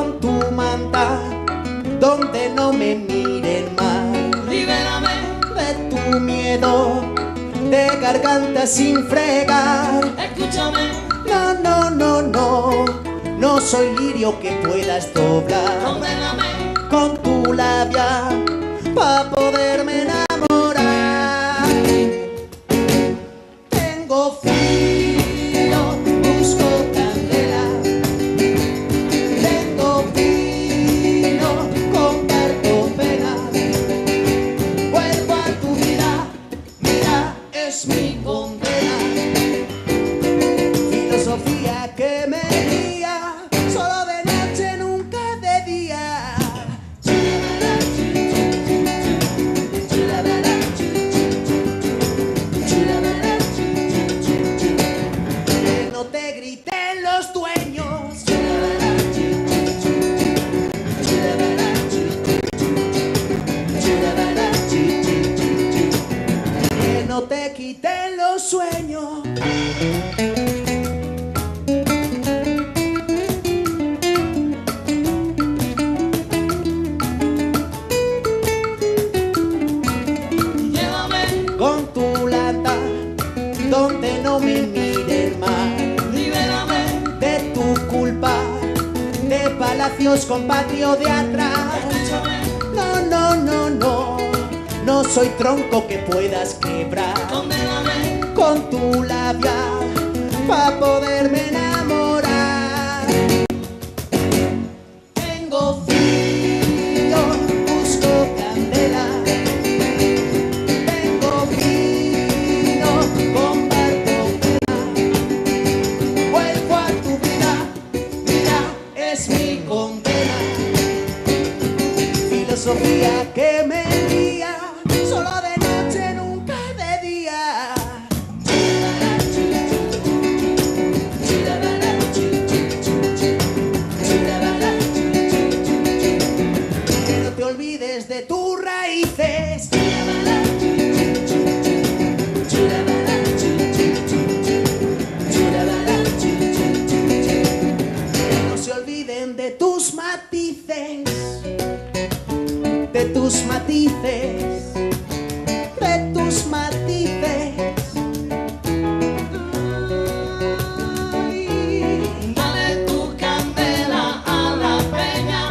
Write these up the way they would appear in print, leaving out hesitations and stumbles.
con tu manta, donde no me miren mal. Libérame de tu miedo, de garganta sin fregar. Escúchame, No, no, no, no, no soy lirio que puedas doblar. condéname Con tu labia, pa' poderme enamorar. Tengo frío, busco candela. Tengo vino, comparto pena. Vuelvo a tu vida, mira, es mi condena. Filosofía que me guía, solo de noche, nunca de día. Que no te griten los dueños. Que no te quiten los sueños. llévame, Con tu lata, donde no me miren mal. libérame, De tu culpa, de palacios con patio de atrás. escúchame, No, no, no, no, no soy tronco que puedas quebrar. condéname Con tu labia, pa' poderme enamorar. Tengo frío, busco candela. Tengo vino, comparto pena. Vuelvo a tu vida, mira, es mi condena. Filosofía que me guía, solo de noche, nunca de día. Que no te olvides de tus raíces. Que no se olviden de tus matices. De tus matices. De tus matices. Ay. dale tu candela a la peña,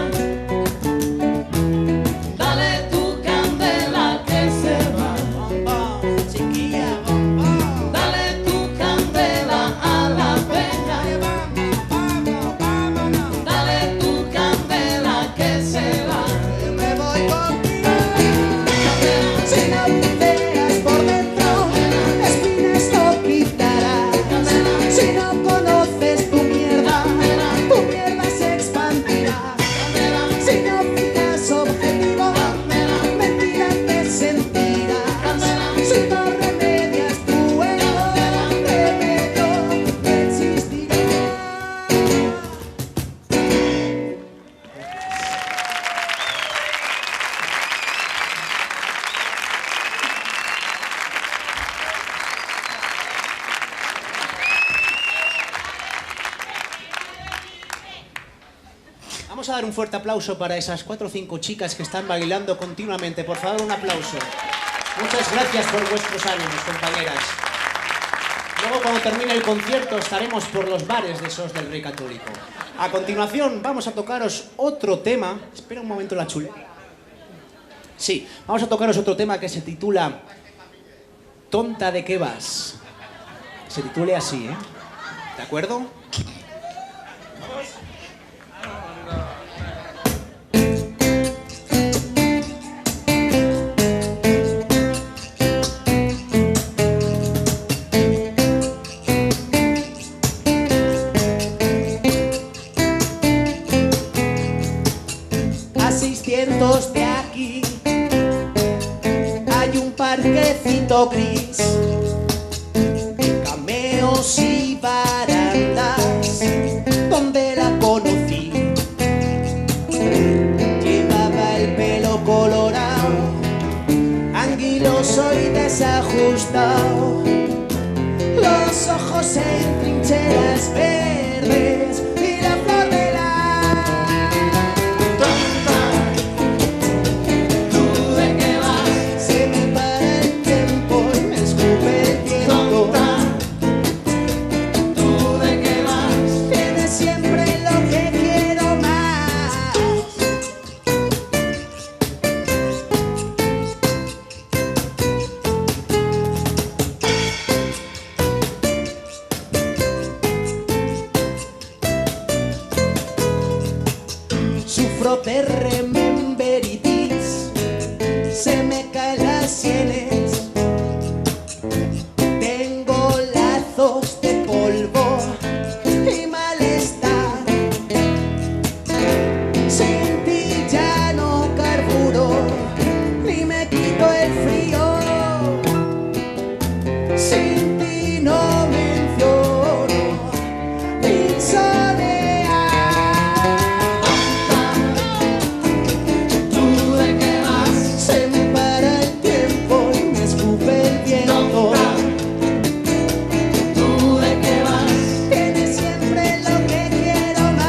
dale tu candela que se va, Bombón, chiquilla, bombón. dale tu candela a la peña, Vamos, vámonos. dale tu candela que se va, Yo me voy contigo. candela, Si no te veas por dentro, espinas no quitarás. Si no conoces tu mierda se expandirá. Si no fijas objetivo, mentira te sentirás. Si no remedias tu ego, remedio no existirá. Vamos a dar un fuerte aplauso para esas 4 o 5 chicas que están bailando continuamente. Por favor, un aplauso. Muchas gracias por vuestros ánimos, compañeras. Luego, cuando termine el concierto, estaremos por los bares de SOS del Rey Católico. A continuación, vamos a tocaros otro tema. Espera un momento la chule. Sí, vamos a tocaros otro tema que se titula Tonta de qué vas. Se titule así, ¿eh? ¿De acuerdo? A 600 de aquí hay un parquecito gris de cameos y barandas donde la conocí. Llevaba el pelo colorado, anguiloso y desajustado, los ojos en trincheras verdes y la flor de la de rememberitis, se me caen las sienes. Tengo lazos de polvo y malestar. Sin ti ya no carburo, ni me quito el frío. Sin ti no menciono mi soledad. ¿Tú de qué vas? Se me para el tiempo y me escupe el viento. ¿Tú de qué vas? Tienes siempre lo que quiero más.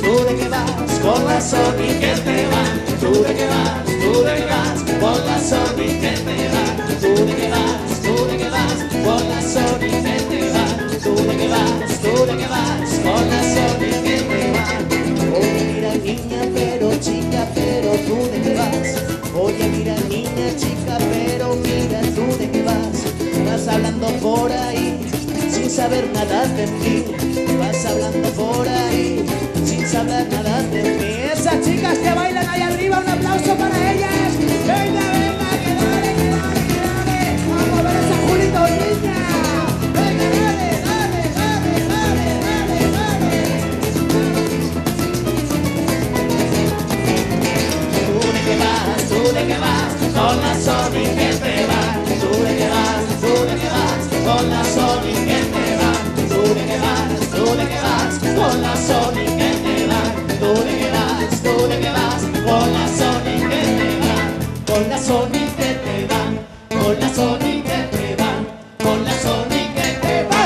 ¿Tú de qué vas con la Sony que te va? ¿Tú de qué vas con la Sony que te va? ¿Tú de qué vas con la Sony que te va? ¿Tú de qué vas con la Sony que te va? Oye, mira niña, pero chica, pero tú de qué vas. Oye, mira niña, chica, pero mira tú de qué vas. Vas hablando por ahí sin saber nada de mí. Vas hablando por ahí sin saber nada de mí. Esas chicas que bailan ahí arriba, un aplauso para ellas. Venga, venga, que dale, que dale, que dale. Vamos a ver esa Julito, niña. Venga, dale, dale, dale, dale, dale, dale. ¿Tú de qué vas con la Sony que te va? ¿Tú de qué vas con la Sony que te va? ¿Tú de qué vas con la Sony que te va? ¿Tú de qué vas con la Sony que te va? Con la Sony que te va, con la Sony que te va, con la Sony que te va.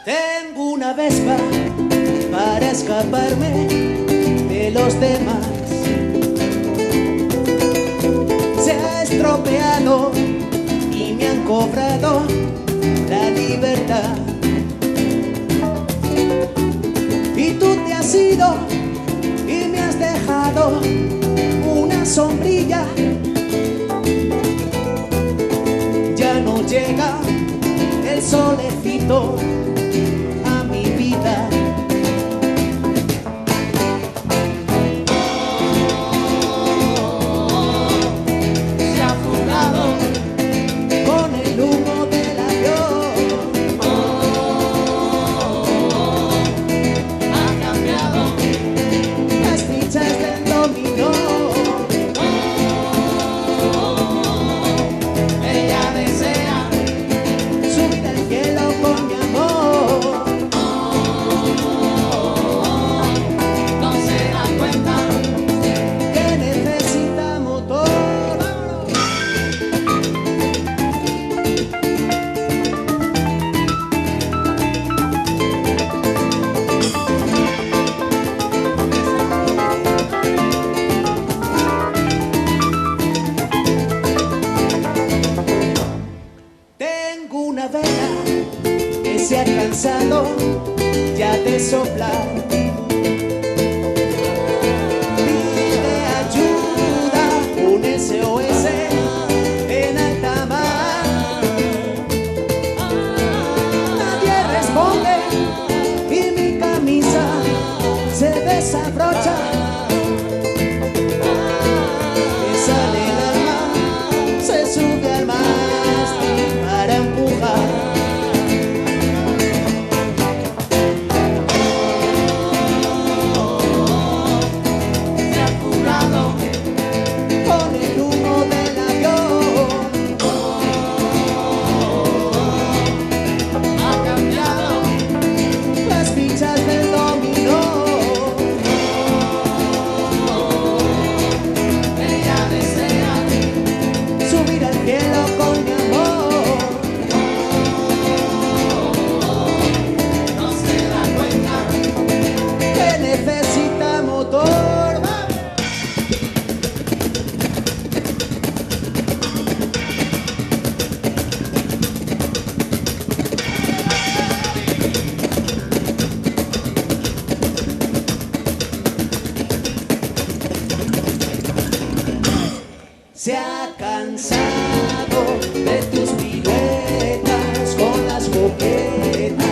Tengo una Vespa para escaparme de los demás. Se ha estropeado y me han cobrado la libertad. Y tú te has ido y me has dejado una sombrilla. Ya no llega el solecito a mi vida. Se ha fugado con el humo del avión. Ha cambiado las fichas del dominó. Ella desea subir al cielo con mi amor. No se da cuenta que necesita motor. Tengo una vela que se ha cansado ya de soplar. Pide ayuda, un SOS en alta mar. Nadie responde y mi camisa se desabrocha. Me sale el alma, se sube al mástil para empujar. se ha cansado de tus piruetas con las coquetas,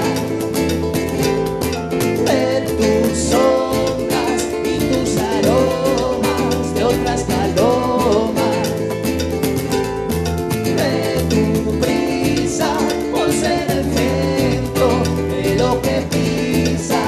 de tus sombras y tus aromas de otras palomas, de tu prisa por ser el centro de lo que pisas.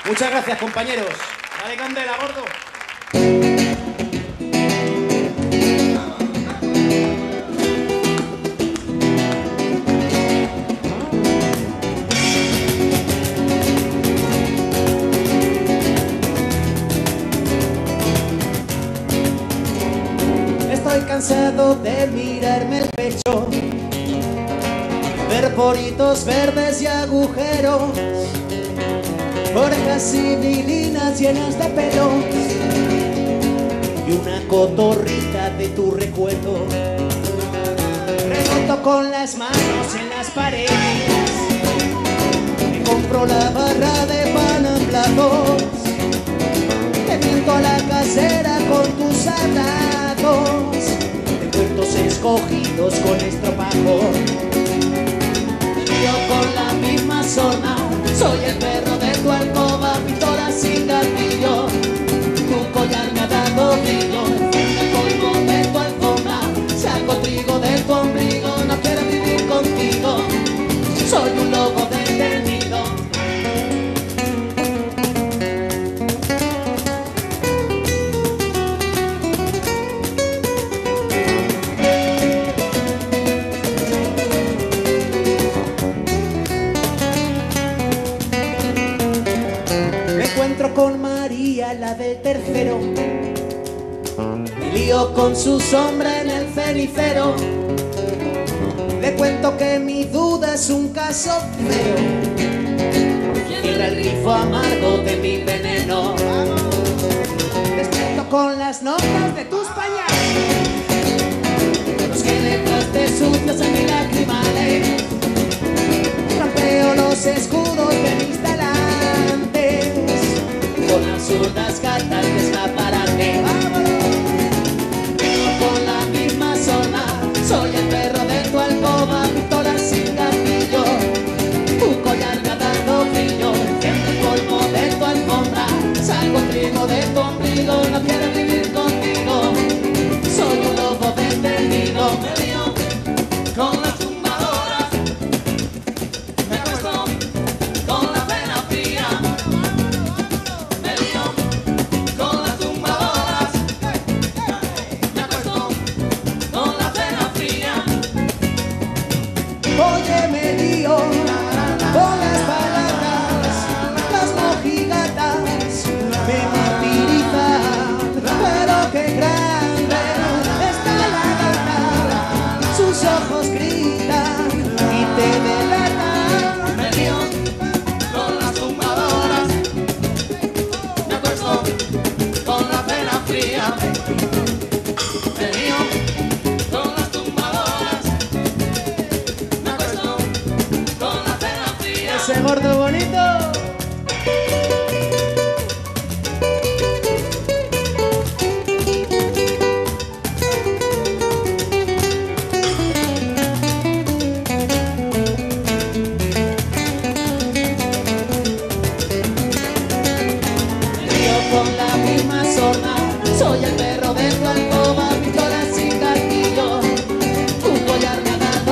Muchas gracias, compañeros. Dale candela, gordo. Estoy cansado de mirarme el pecho, ver poritos verdes y agujeros, orejas civilinas llenas de pelos y una cotorrita de tu recuerdo. Reboto con las manos en las paredes, me compro la barra de pan en platos, te pinto a la casera con tus hablados de puertos escogidos con estropajo. Yo con la misma zona, soy el perro de tu alcoba, pistola sin gatillo, tu collar me ha dado brillo, el polvo de tu alfombra, saco trigo de tu ombligo, no quiero vivir contigo, soy un lobo detenido. Con María, la del tercero, me lío con su sombra en el cenicero, le cuento que mi duda es un caso feo, cierra el grifo amargo de mi veneno, despierto con las notas de tus pañales, los que dejaste sucios en mis lacrimales, rampeo los escudos de mis talantes, con absurdas cartas de escaparate. Vengo con la misma zona, soy el perro de tu alcoba, pistola sin gatillo, tu collar me ha dado brillo, siempre el polvo de tu alfombra, salgo trigo de tu ombligo, no quiero vivir contigo, soy un lobo detenido. Me lío con las tumbadoras, me acuesto con la pena fría. Oye, me lío con las palabras, las mojigatas me martirizan, pero qué grande está la gata, sus ojos gritan y te delatan. Me lío con las tumbadoras, me acuesto con la pena fría. Me lío con las tumbadoras, ese gordo bonito. Yo con la misma zona, soy el perro de tu alcoba, pistola sin gatillo, tu collar me ha dado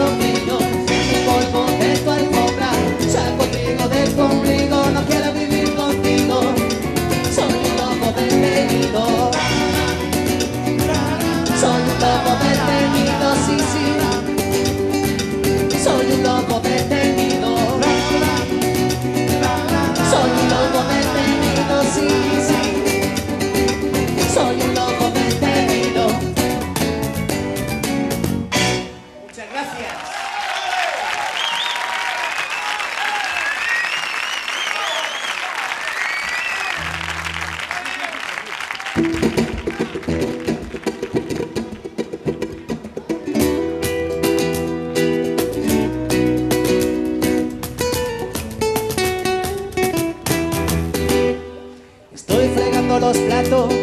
ratos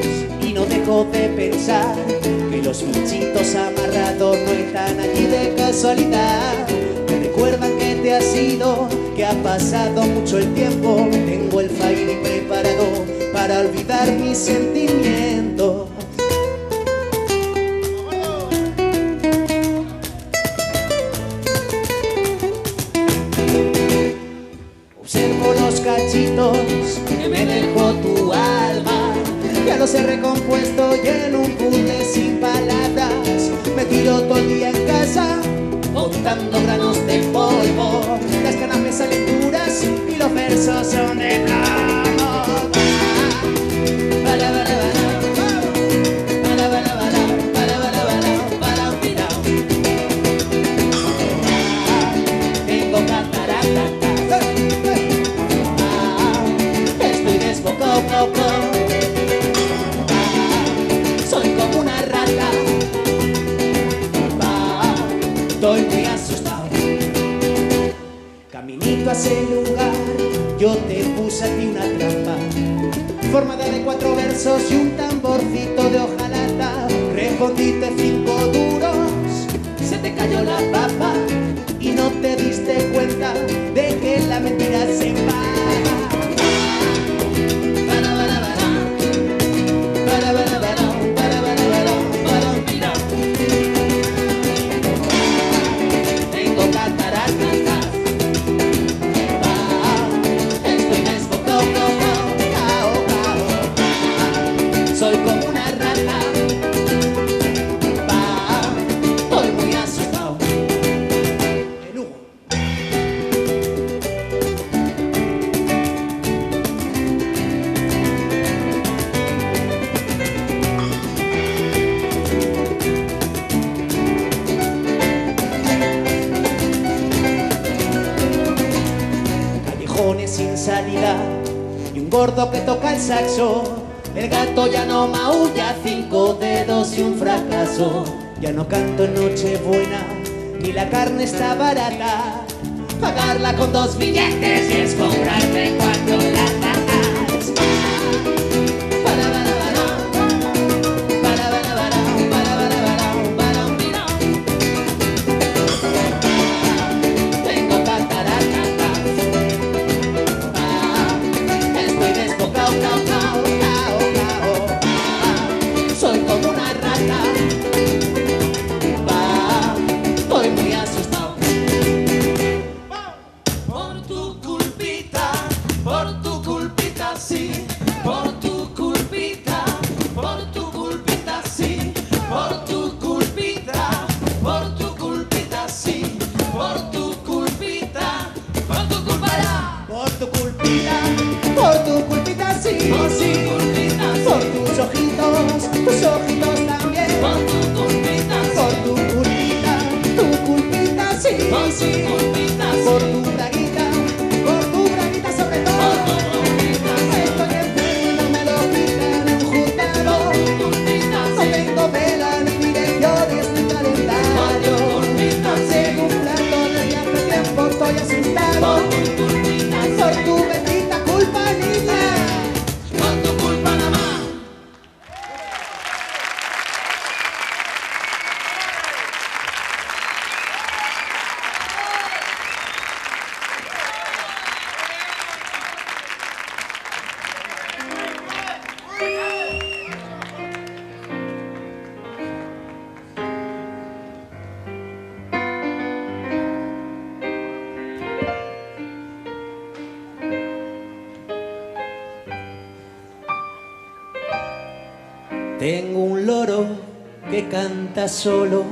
y no dejo de pensar que los bichitos amarrados no están allí de casualidad. Me recuerdan que te has ido, que ha pasado mucho el tiempo. Tengo el file preparado para olvidar mis sentimientos. Observo los cachitos que me dejó tu alma. Ya los he recompuesto y en un puzzle sin palabras me tiro todo el día en casa botando granos de polvo. Las canas me salen duras y los versos son de plomo. Tengo cataratas. Estoy desbocado. Soy como una rata. Estoy muy asustado. Caminito a ese lugar, yo te puse a ti una trampa formada de 4 versos y un tamborcito de hojalata. Respondiste 5 duros, se te cayó la papa y no te diste cuenta de que la mentira se paga. Soy como una rata, estoy muy asustado. El Hugo. Callejones sin salida y un gordo que toca el saxo. El gato ya no maulla, 5 dedos y un fracaso. Ya no canto en Nochebuena, ni la carne está barata. Pagarla con 2 billetes y es comprarte 4 latas. Tengo cataratas. Estoy desbocado. Soy como una rata, estoy muy asustado. Por tu culpita, sí. Por tu culpita, sí. Por tu culpita, sí. Por tu culpita, por tu culpa. Por tu culpita, sí. Sí. Por tus ojitos también. Por tu culpita, sí. Por tu braguita sobre todo. Estoy enfermo y no me lo quitan en un juzgado. No tengo vela ni direcciones ni calendario. Según plato desde hace tiempo estoy asustado. Por tu bendita culpa, niña. Por tu culpa nada más. Tengo un loro que canta solo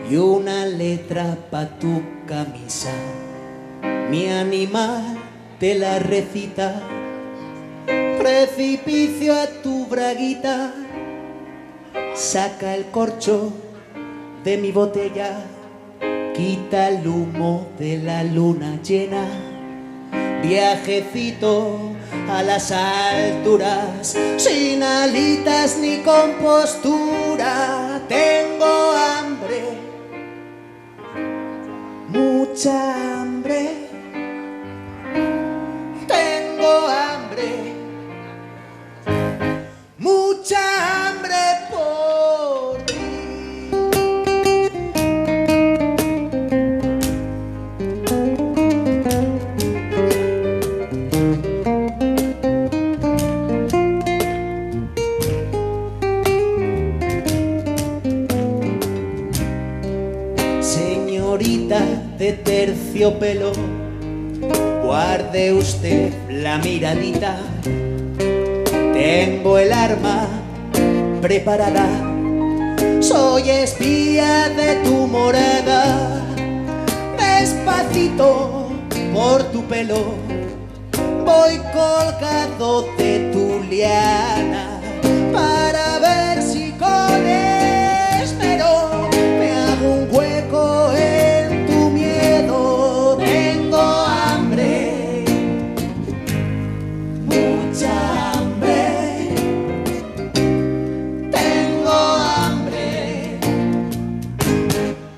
y una letra pa' tu camisa. Mi animal te la recita, precipicio a tu braguita. Saca el corcho de mi botella, quita el humo de la luna llena. Viajecito a las alturas, sin alitas ni compostura. Tengo hambre, mucha hambre. Tengo hambre, señorita de terciopelo, guarde usted la miradita. Tengo el arma preparada, soy espía de tu morada. Despacito por tu pelo voy colgado de tu liana, para ver si con esmero me hago un hueco en tu miedo. Tengo hambre, mucha hambre, tengo hambre,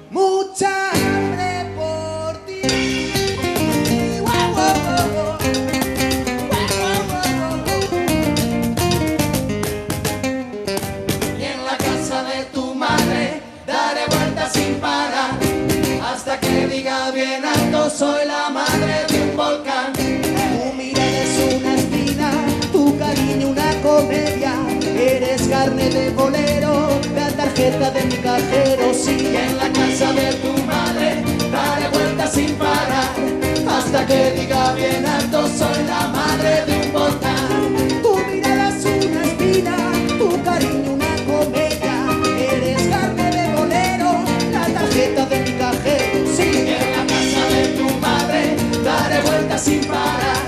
mucha hambre por ti. Guau, guau, guau, guau. Y en la casa de tu madre daré vueltas sin parar, hasta que diga bien alto: soy la madre de un volcán. Tu mirada es una espina, tu cariño una comedia. Eres carne de bolero, la tarjeta de mi cajero. Sí, en la casa de tu madre daré vueltas sin parar, hasta que diga bien alto: soy la madre de un volcán. Tu mirada es una espina, tu cariño una comedia. Eres carne de bolero, la tarjeta de mi cajero. Sí, en la casa de tu madre daré vueltas sin parar,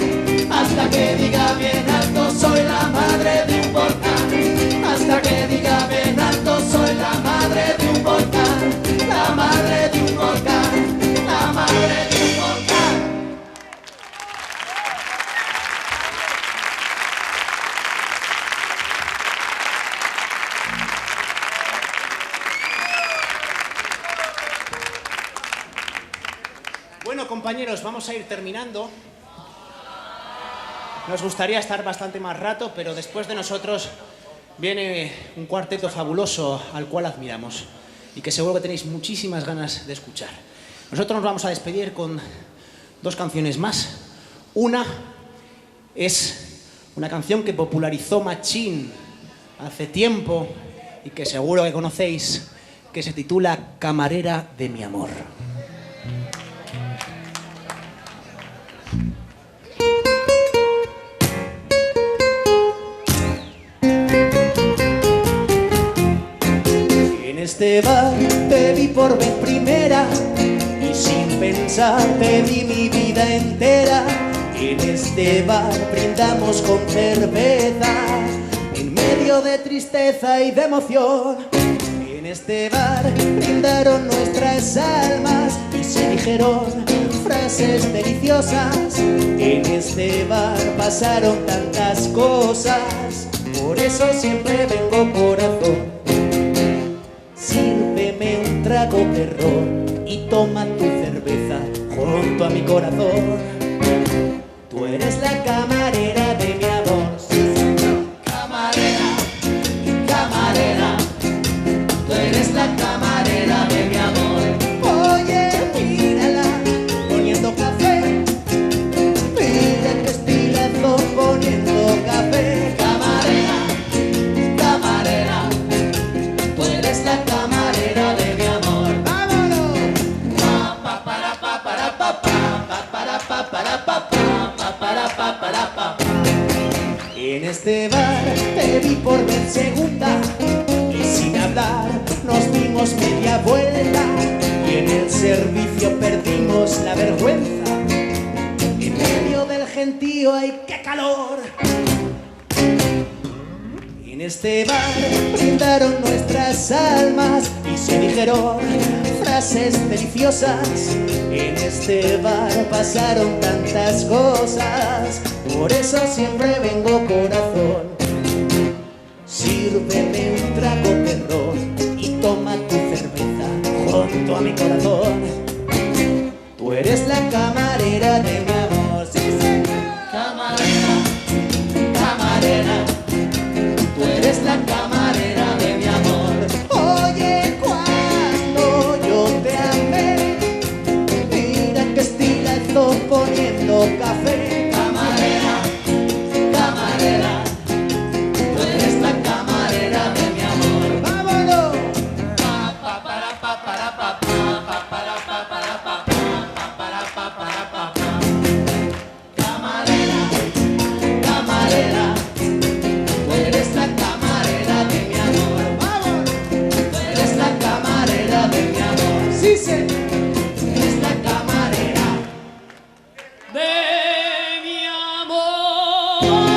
hasta que diga bien alto: soy la madre de un volcán. Hasta que diga bien alto: soy la madre de un volcán. La madre de un volcán, la madre de un volcán. Bueno, compañeros, vamos a ir terminando. Nos gustaría estar bastante más rato, pero después de nosotros viene un cuarteto fabuloso al cual admiramos y que seguro que tenéis muchísimas ganas de escuchar. Nosotros nos vamos a despedir con dos canciones más. Una es una canción que popularizó Machín hace tiempo y que seguro que conocéis, que se titula Camarera de mi amor. En este bar te vi por vez primera y sin pensar te di mi vida entera. En este bar brindamos con cerveza en medio de tristeza y de emoción. En este bar brindaron nuestras almas y se dijeron frases deliciosas. En este bar pasaron tantas cosas, por eso siempre vengo, corazón. Sírveme un trago de ron y toma tu cerveza junto a mi corazón. Tú eres la camarera de mi amor. Sí, señor. Camarera, camarera, tú eres la camarera de mi amor. Oye, mírala, poniendo café. Mira qué estilazo poniendo café. Camarera, camarera, tú eres la camarera de mi amor. ¡Vámonos! Pa, pa, para, pa, para, pa, pa, pa, para, pa, para, pa, pa, pa, para, pa, para, pa. En este bar te vi por vez segunda y sin hablar nos dimos media vuelta y en el servicio perdimos la vergüenza. En medio del gentío, ¡ay, qué calor! En este bar brindaron nuestras almas y se dijeron frases deliciosas. En este bar pasaron tantas cosas, por eso siempre vengo, corazón. Sírveme un trago de ron y toma tu cerveza junto a mi corazón. Tú eres la camarera de mi amor. Sí, señor. Camarera, camarera, tú eres la camarera de mi amor. Oye, cuando yo te amé, mira qué estilazo poniendo café. Camarera, camarera, tú eres la camarera de mi amor. ¡Vámonos! Pa, pa, para, pa, para, pa, pa, pa, para, pa, para. dice esta camarera de mi amor.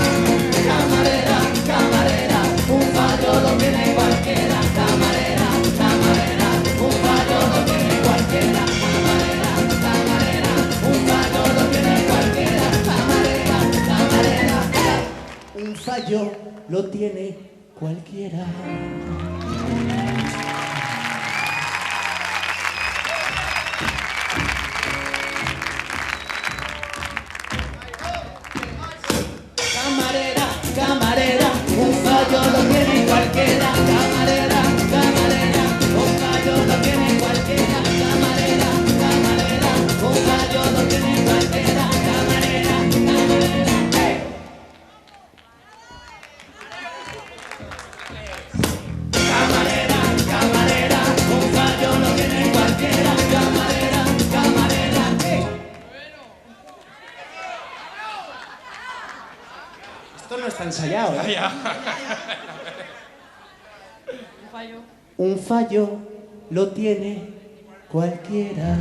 Camarera, camarera, un fallo lo tiene cualquiera. Camarera, camarera, un fallo lo tiene cualquiera. Camarera, camarera, un fallo lo tiene cualquiera. Camarera, camarera. un fallo lo tiene cualquiera. Camarera, camarera, un fallo lo tiene cualquiera. Camarera, camarera, un fallo lo tiene cualquiera. Camarera, camarera, un fallo lo tiene cualquiera. Camarera, camarera. Camarera, camarera, un fallo lo tiene cualquiera. Camarera, camarera. Esto no está ensayado, ¿eh? Un fallo lo tiene cualquiera.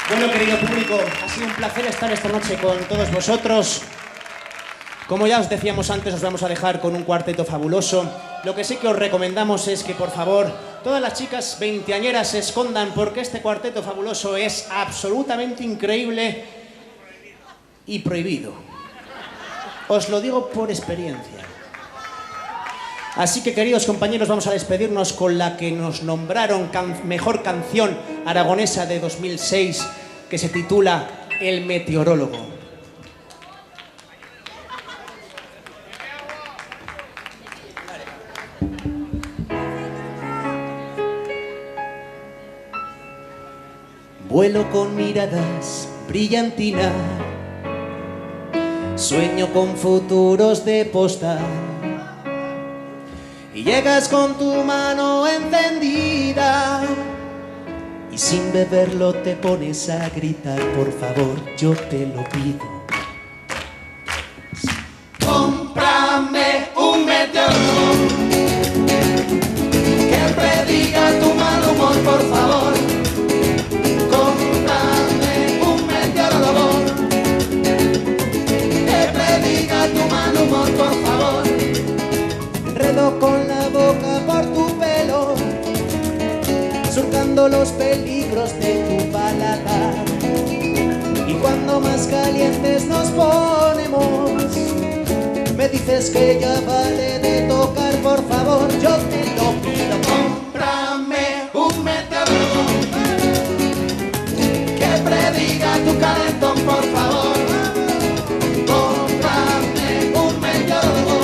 Bueno, querido público, ha sido un placer estar esta noche con todos vosotros. Como ya os decíamos antes, os vamos a dejar con un cuarteto fabuloso. Lo que sí que os recomendamos es que, por favor, todas las chicas veinteañeras se escondan porque este cuarteto fabuloso es absolutamente increíble y prohibido. Os lo digo por experiencia. Así que, queridos compañeros, vamos a despedirnos con la que nos nombraron mejor canción aragonesa de 2006, que se titula El Meteorólogo. Vuelo con miradas brillantinas, sueño con futuros de postal, y llegas con tu mano encendida y sin beberlo te pones a gritar, por favor, yo te lo pido. Cómprame un meteorólogo que prediga tu mal humor, por favor. Cómprame un meteorólogo que prediga tu mal humor, por favor. Enredo con la boca por tu pelo, surcando los peligros de tu paladar. Y cuando más calientes nos ponemos, me dices que ya vale de tocar, por favor, yo te lo pido. Cómprame un meteorólogo que prediga tu calentón, por favor. Cómprame un meteorólogo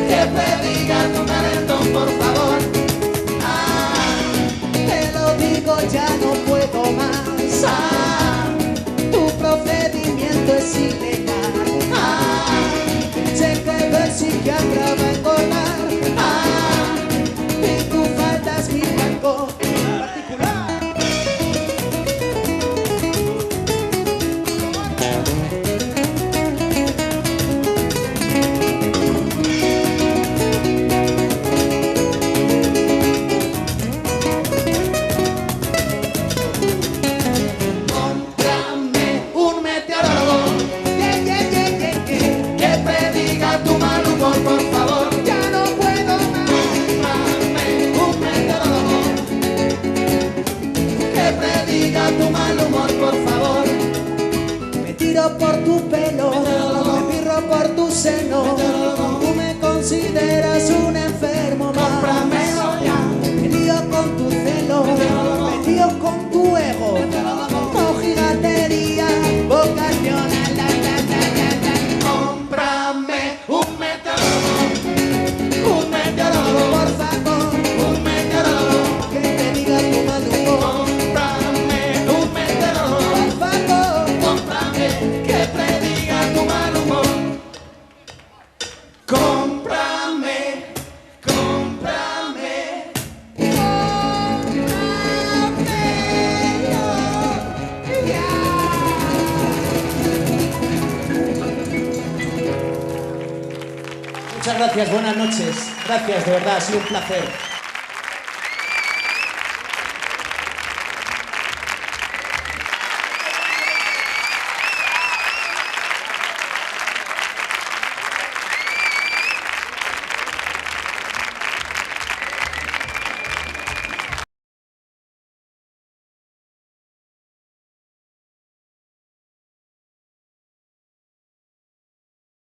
que prediga tu calentón, por favor. Te lo digo, ya no puedo más. Tu procedimiento es ilegal. Sé que el psiquiatra va a engordar. Y tú faltas mi banco particular. Cómprame un meteorólogo que prediga tu mal humor, por favor. Ya no puedo más. Cómprame un meteorólogo que prediga tu mal humor, por favor. Me tiro por tu pelo, me pirro por tu seno. Tú me consideras un enfermo más. Cómpramelo ya. Me lío con tu celo, me lío con tu ego. Mojigatería vocacional. Cómprame un meteorólogo, Por favor, un meteorólogo. que te diga tu mal humor. Cómprame un meteorólogo, Por favor, cómprame que prediga tu Muchas gracias, buenas noches. Gracias, de verdad, ha sido un placer.